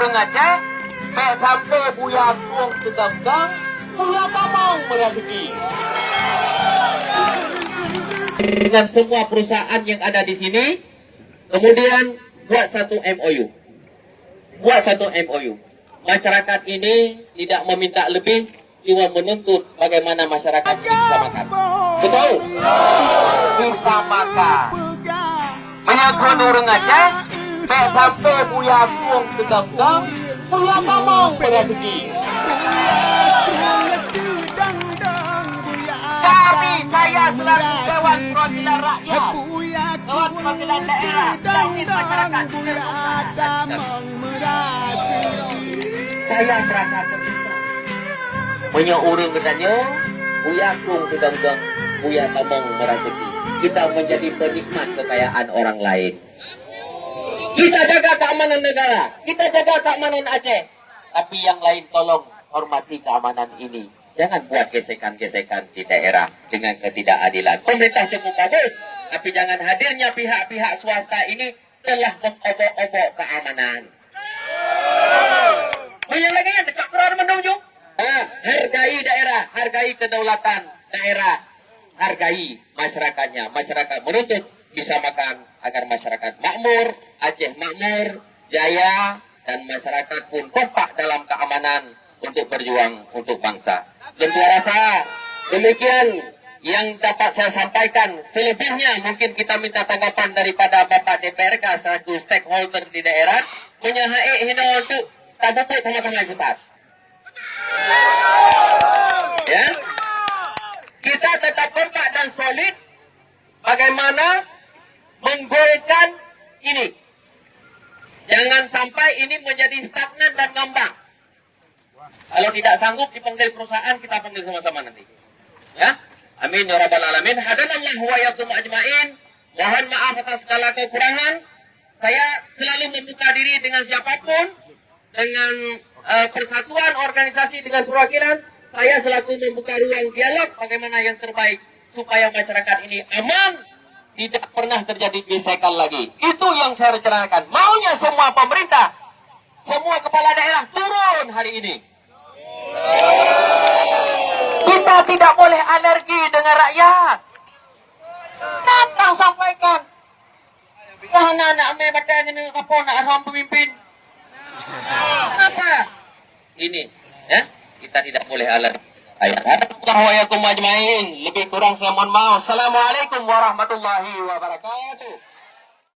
orang Aceh, sampai Buya Kuong Teganggang, Buya Tamang merasiki. Dengan semua perusahaan yang ada di sini, kemudian buat satu MOU. Masyarakat ini tidak meminta lebih, cuma menuntut bagaimana masyarakat bisa makan. Betul? Bisa makan. Menyakon orang Aceh, sampai Buya Kuong Teganggang, Buya Tamang merasiki. Saya selaku Dewan Perwakilan Rakyat, Dewan Perwakilan Daerah, dan masyarakat saya merasa terpisah. Banyak orang katanya, Buya Kuong Teganggang, Buya Tamang merasiki. Kita menjadi penikmat kekayaan orang lain. Kita jaga keamanan negara, kita jaga keamanan Aceh. Tapi yang lain tolong hormati keamanan ini. Jangan buat gesekan-gesekan di daerah dengan ketidakadilan. Pemerintah cukup bagus, tapi jangan hadirnya pihak-pihak swasta ini telah mengobok-obok keamanan. Banyak lagi yang dekat keluar menuju. Hargai daerah, hargai kedaulatan daerah, hargai masyarakatnya. Masyarakat menuntut bisa makan agar masyarakat makmur, Aceh makmur, jaya, dan masyarakat pun kompak dalam keamanan untuk berjuang untuk bangsa. Tentu rasa demikian yang dapat saya sampaikan. Selebihnya mungkin kita minta tanggapan daripada Bapak DPRK selaku stakeholder di daerah. Menyahai hina untuk tabupuk tengah-tengah besar. Ya, kita tetap kompak dan solid bagaimana menggolkan ini. Jangan sampai ini menjadi stagnan dan ngambang. Kalau tidak sanggup dipanggil perusahaan, kita panggil sama-sama nanti. Ya, amin ya rabbal alamin. Hadanallahu wa iyyakum ajmain. Mohon maaf atas segala kekurangan. Saya selalu membuka diri dengan siapapun, dengan persatuan organisasi, dengan perwakilan. Saya selalu membuka ruang dialog bagaimana yang terbaik supaya masyarakat ini aman, tidak pernah terjadi gesekan lagi. Itu yang saya rencanakan. Maunya semua pemerintah, semua kepala daerah turun hari ini. Kita tidak boleh alergi dengan rakyat. Datang sampaikan. Ya anak-anak ambil badan ini apa nak haram pemimpin. Kenapa? Ini, ya, kita tidak boleh alergi. Ayat. Lebih kurang saya mohon maaf. Assalamualaikum warahmatullahi wabarakatuh.